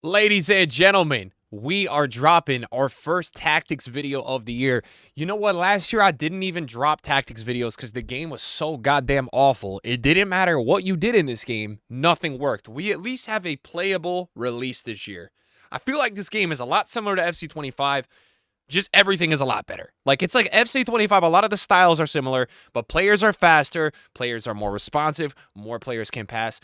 Ladies and gentlemen, we are dropping our first tactics video of the year. You know what? Last year I didn't even drop tactics videos because the game was so goddamn awful. It didn't matter what you did in this game, nothing worked. We at least have a playable release this year. I feel like this game is a lot similar to FC25. Just everything is a lot better. It's like FC25, a lot of the styles are similar, but players are faster, players are more responsive, more players can pass.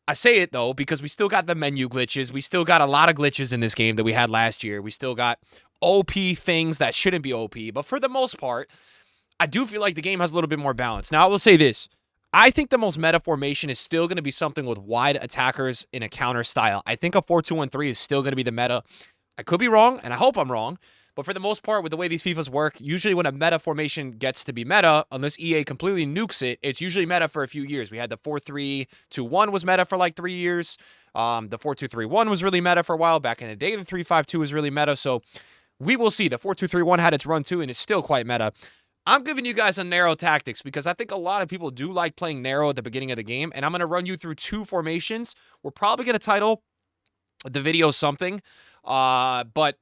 I say it though because we still got the menu glitches. We still got a lot of glitches in this game that we had last year. We still got OP things that shouldn't be OP. But for the most part, I do feel like the game has a little bit more balance. Now, I will say this. I think the most meta formation is still going to be something with wide attackers in a counter style. I think a 4-2-1-3 is still going to be the meta. I could be wrong, and I hope I'm wrong. But for the most part, with the way these FIFAs work, usually when a meta formation gets to be meta, unless EA completely nukes it, it's usually meta for a few years. We had the 4-3-2-1 was meta for like 3 years. The 4-2-3-1 was really meta for a while. Back in the day, the 3-5-2 was really meta. So we will see. The 4-2-3-1 had its run too, and it's still quite meta. I'm giving you guys a narrow tactics because I think a lot of people do like playing narrow at the beginning of the game, and I'm going to run you through two formations. We're probably going to title the video something, but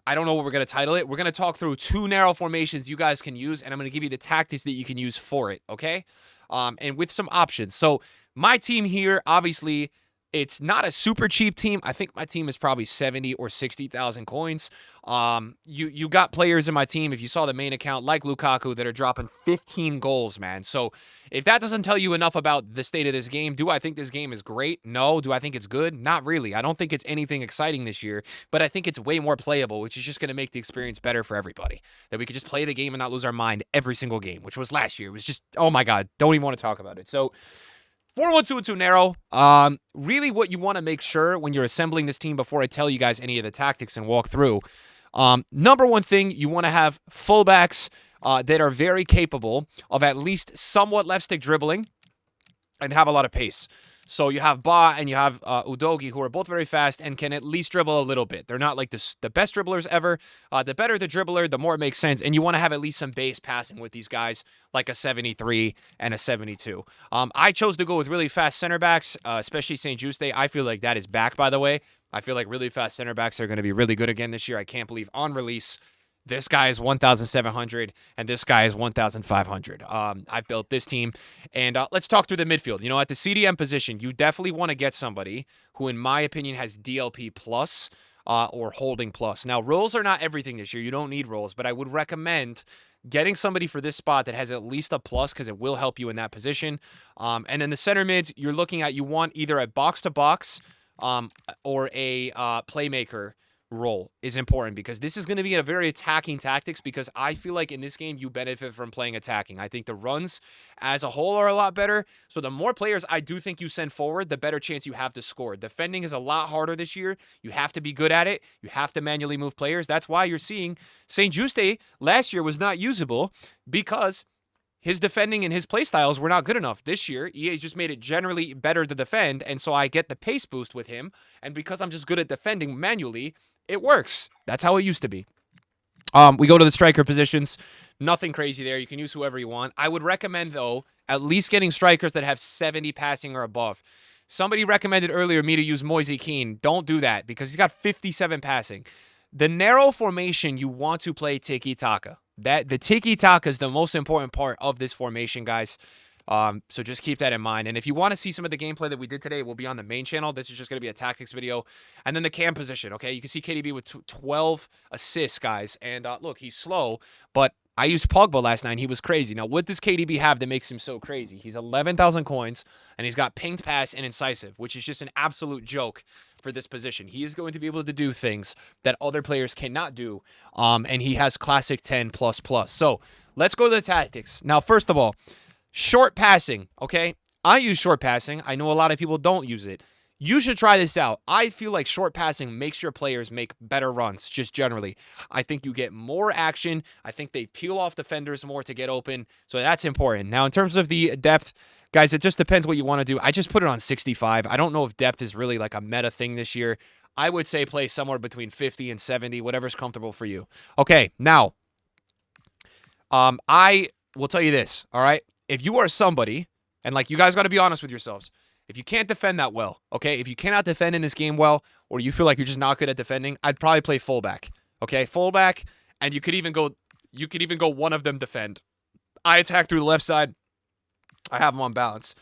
I don't know what we're going to title it. We're going to talk through two narrow formations you guys can use, and I'm going to give you the tactics that you can use for it, okay? And with some options. So my team here, obviously, it's not a super cheap team. I think my team is probably 70 or 60,000 coins. You got players in my team, if you saw the main account, like Lukaku, that are dropping 15 goals, man. So if that doesn't tell you enough about the state of this game, do I think this game is great? No. Do I think it's good? Not really. I don't think it's anything exciting this year, but I think it's way more playable, which is just going to make the experience better for everybody. That we could just play the game and not lose our mind every single game, which was last year. It was just, oh my God, don't even want to talk about it. So 4-1-2-2 narrow. Really what you want to make sure when you're assembling this team before I tell you guys any of the tactics and walk through. Number one thing, you want to have fullbacks that are very capable of at least somewhat left stick dribbling and have a lot of pace. So you have Ba and you have Udogi, who are both very fast and can at least dribble a little bit. They're not like the best dribblers ever. The better the dribbler, the more it makes sense. And you want to have at least some base passing with these guys, like a 73 and a 72. I chose to go with really fast center backs, especially St. Juste. I feel like that is back, by the way. I feel like really fast center backs are going to be really good again this year. I can't believe on release this guy is 1,700, and this guy is 1,500. I've built this team, and let's talk through the midfield. You know, at the CDM position, you definitely want to get somebody who, in my opinion, has DLP plus or holding plus. Now, roles are not everything this year. You don't need roles, but I would recommend getting somebody for this spot that has at least a plus because it will help you in that position. And then the center mids, you're looking at, you want either a box-to-box or a playmaker role is important because this is going to be a very attacking tactics because I feel like in this game you benefit from playing attacking. I think the runs as a whole are a lot better. So the more players I do think you send forward, the better chance you have to score. Defending is a lot harder this year. You have to be good at it. You have to manually move players. That's why you're seeing St. Juste last year was not usable because his defending and his play styles were not good enough. This year, EA's just made it generally better to defend, and so I get the pace boost with him. And because I'm just good at defending manually, it works. That's how it used to be. We go to the striker positions. Nothing crazy there. You can use whoever you want. I would recommend, though, at least getting strikers that have 70 passing or above. Somebody recommended earlier me to use Moise Kean. Don't do that because he's got 57 passing. The narrow formation, you want to play tiki-taka. The tiki-taka is the most important part of this formation, guys. So just keep that in mind. And if you want to see some of the gameplay that we did today, it will be on the main channel. This is just going to be a tactics video. And then the cam position, okay? You can see KDB with 12 assists, guys. And look, he's slow, but I used Pogba last night. He was crazy. Now, what does KDB have that makes him so crazy? He's 11,000 coins, and he's got pinged pass and incisive, which is just an absolute joke for this position. He is going to be able to do things that other players cannot do, and he has classic 10++. So let's go to the tactics. Now, first of all, short passing, okay? I use short passing. I know a lot of people don't use it. You should try this out. I feel like short passing makes your players make better runs, just generally. I think you get more action. I think they peel off defenders more to get open, so that's important. Now, in terms of the depth, guys, it just depends what you want to do. I just put it on 65. I don't know if depth is really like a meta thing this year. I would say play somewhere between 50 and 70, whatever's comfortable for you. Okay, now, I will tell you this, all right? If you are somebody, and like you guys got to be honest with yourselves, If you can't defend that well, okay? If you cannot defend in this game well, or you feel like you're just not good at defending, I'd probably play fullback. Okay, fullback, and you could even go one of them defend. I attack through the left side. I have them on balance.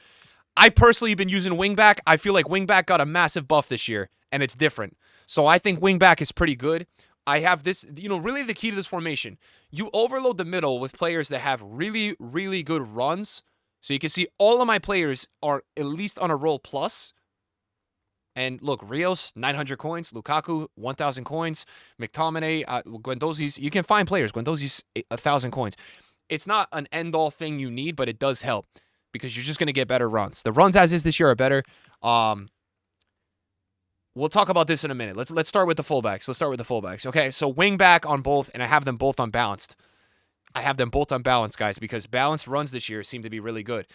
I personally have been using wingback. I feel like wingback got a massive buff this year, and it's different. So I think wingback is pretty good. I have this, really the key to this formation. You overload the middle with players that have really, really good runs. So you can see all of my players are at least on a roll plus. And look, Rios, 900 coins. Lukaku, 1,000 coins. McTominay, Guendouzi's. You can find players. Guendouzi's 1,000 coins. It's not an end-all thing you need, but it does help because you're just going to get better runs. The runs as is this year are better. We'll talk about this in a minute. Let's start with the fullbacks. Okay, so wing back on both, and I have them both unbalanced. Guys, because balanced runs this year seem to be really good.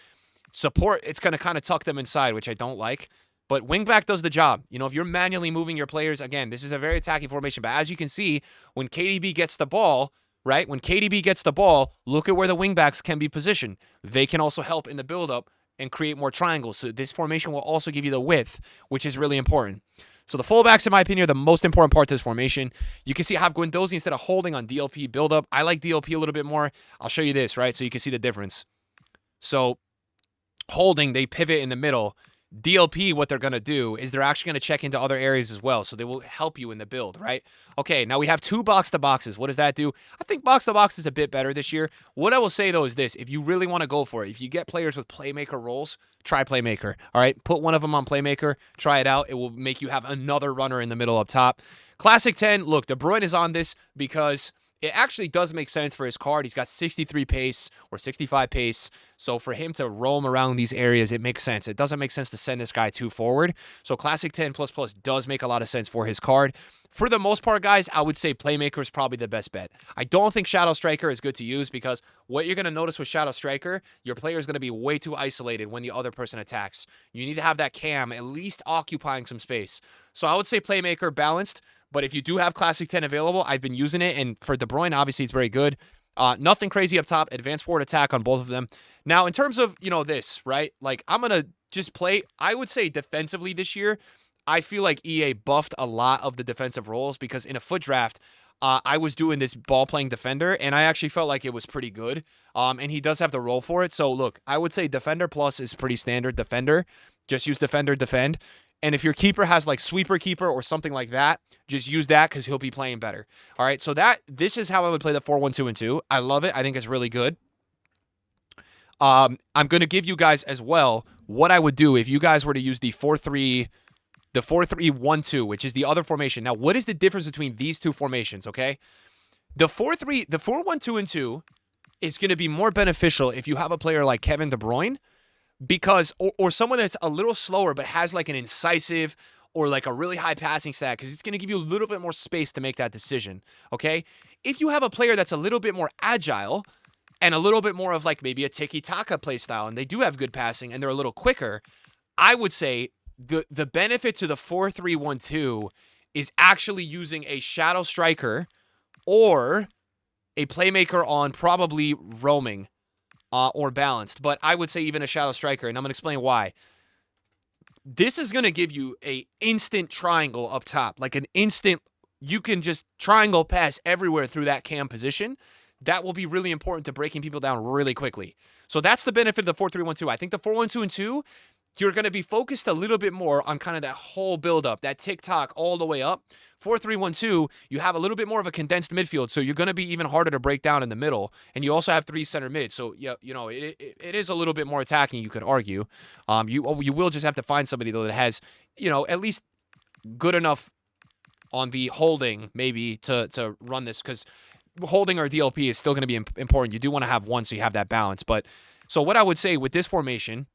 Support, it's going to kind of tuck them inside, which I don't like. But wingback does the job. If you're manually moving your players, again, this is a very attacking formation. But as you can see, when KDB gets the ball, right? When KDB gets the ball, look at where the wingbacks can be positioned. They can also help in the build-up and create more triangles. So this formation will also give you the width, which is really important. So the fullbacks, in my opinion, are the most important part to this formation. You can see I have Guendouzi instead of holding on DLP build-up. I like DLP a little bit more. I'll show you this, right? So you can see the difference. So holding, they pivot in the middle. DLP, what they're going to do is they're actually going to check into other areas as well, so they will help you in the build, right? Okay, now we have 2 box-to-boxes. What does that do? I think box-to-box is a bit better this year. What I will say, though, is this. If you really want to go for it, if you get players with playmaker roles, try playmaker, all right? Put one of them on playmaker. Try it out. It will make you have another runner in the middle up top. Classic 10, look, De Bruyne is on this because it actually does make sense for his card. He's got 63 pace or 65 pace. So for him to roam around these areas, it makes sense. It doesn't make sense to send this guy too forward. So Classic 10++ does make a lot of sense for his card. For the most part, guys, I would say Playmaker is probably the best bet. I don't think Shadow Striker is good to use because what you're going to notice with Shadow Striker, your player is going to be way too isolated when the other person attacks. You need to have that cam at least occupying some space. So I would say Playmaker balanced. But if you do have Classic 10 available, I've been using it. And for De Bruyne, obviously, it's very good. Nothing crazy up top. Advanced forward attack on both of them. Now, in terms of, this, right? Like, I'm going to just play, I would say defensively this year, I feel like EA buffed a lot of the defensive roles because in a foot draft, I was doing this ball-playing defender, and I actually felt like it was pretty good. And he does have the role for it. So, look, I would say Defender Plus is pretty standard. Defender, just use Defender, defend. And if your keeper has like sweeper keeper or something like that, just use that because he'll be playing better. All right, so this is how I would play the 4-1-2-2. I love it. I think it's really good. I'm going to give you guys as well what I would do if you guys were to use the 4-3-1-2, which is the other formation. Now, what is the difference between these two formations, okay? The 4-1-2-2 is going to be more beneficial if you have a player like Kevin De Bruyne, because or someone that's a little slower but has like an incisive or like a really high passing stat, because it's going to give you a little bit more space to make that decision, okay? If you have a player that's a little bit more agile and a little bit more of like maybe a tiki-taka play style, and they do have good passing and they're a little quicker, I would say the benefit to the 4-3-1-2 is actually using a shadow striker or a playmaker on probably roaming. Or balanced, but I would say even a shadow striker, and I'm going to explain why. This is going to give you a instant triangle up top, like an instant, you can just triangle pass everywhere through that cam position. That will be really important to breaking people down really quickly. So that's the benefit of the 4-3-1-2. I think the 4-1-2-2, you're going to be focused a little bit more on kind of that whole build-up, that tick-tock all the way up. 4-3-1-2, you have a little bit more of a condensed midfield, so you're going to be even harder to break down in the middle, and you also have 3 center mid, so yeah, it is a little bit more attacking, you could argue. You will just have to find somebody, though, that has, at least good enough on the holding, maybe, to run this, because holding or DLP is still going to be important. You do want to have one so you have that balance, but so what I would say with this formation,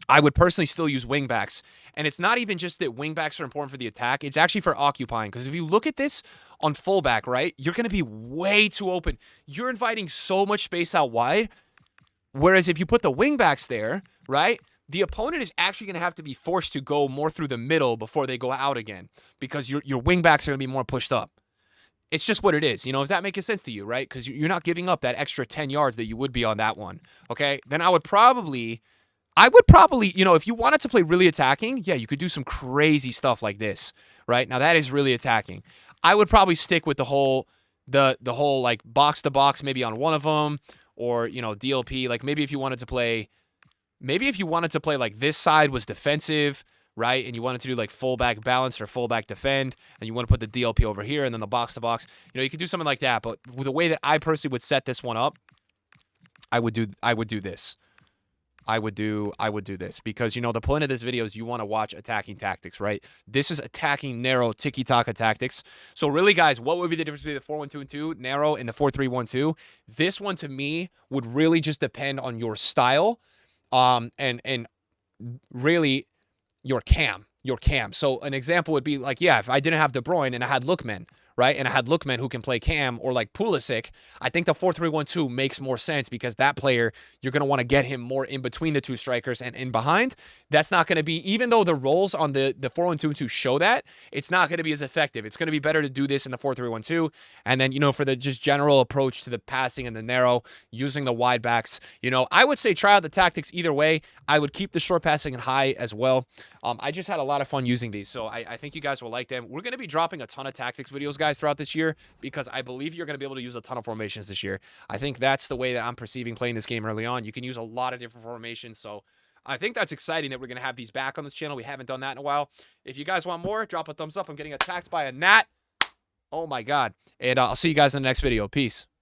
I would personally still use wingbacks. And it's not even just that wingbacks are important for the attack. It's actually for occupying. Because if you look at this on fullback, right, you're going to be way too open. You're inviting so much space out wide. Whereas if you put the wingbacks there, right, the opponent is actually going to have to be forced to go more through the middle before they go out again. Because your wingbacks are going to be more pushed up. It's just what it is. Does that make sense to you, right? Because you're not giving up that extra 10 yards that you would be on that one. Okay? Then I would probably I would probably, if you wanted to play really attacking, yeah, you could do some crazy stuff like this, right? Now that is really attacking. I would probably stick with the whole like box to box maybe on one of them, or DLP. Like maybe if you wanted to play like this side was defensive, right? And you wanted to do like fullback balance or fullback defend, and you want to put the DLP over here and then the box to box. You could do something like that. But the way that I personally would set this one up, I would do this. I would do this because the point of this video is you want to watch attacking tactics, right? This is attacking narrow tiki-taka tactics. So really, guys, what would be the difference between the 4-1-2 and 2 narrow and the 4-3-1-2? This one to me would really just depend on your style, and really your cam. So an example would be like, yeah, if I didn't have De Bruyne and I had Lookman, right? And I had Lookman who can play cam, or like Pulisic, I think the 4-3-1-2 makes more sense because that player, you're going to want to get him more in between the two strikers and in behind. That's not going to be, even though the roles on the 4-1-2 show that, it's not going to be as effective. It's going to be better to do this in the 4-3-1-2. And then, for the just general approach to the passing and the narrow, using the wide backs, I would say try out the tactics either way. I would keep the short passing and high as well. I just had a lot of fun using these, so I think you guys will like them. We're going to be dropping a ton of tactics videos, guys, throughout this year because I believe you're going to be able to use a ton of formations this year. I think that's the way that I'm perceiving playing this game early on. You can use a lot of different formations, so I think that's exciting that we're going to have these back on this channel. We haven't done that in a while. If you guys want more, drop a thumbs up. I'm getting attacked by a gnat. Oh, my God. And I'll see you guys in the next video. Peace.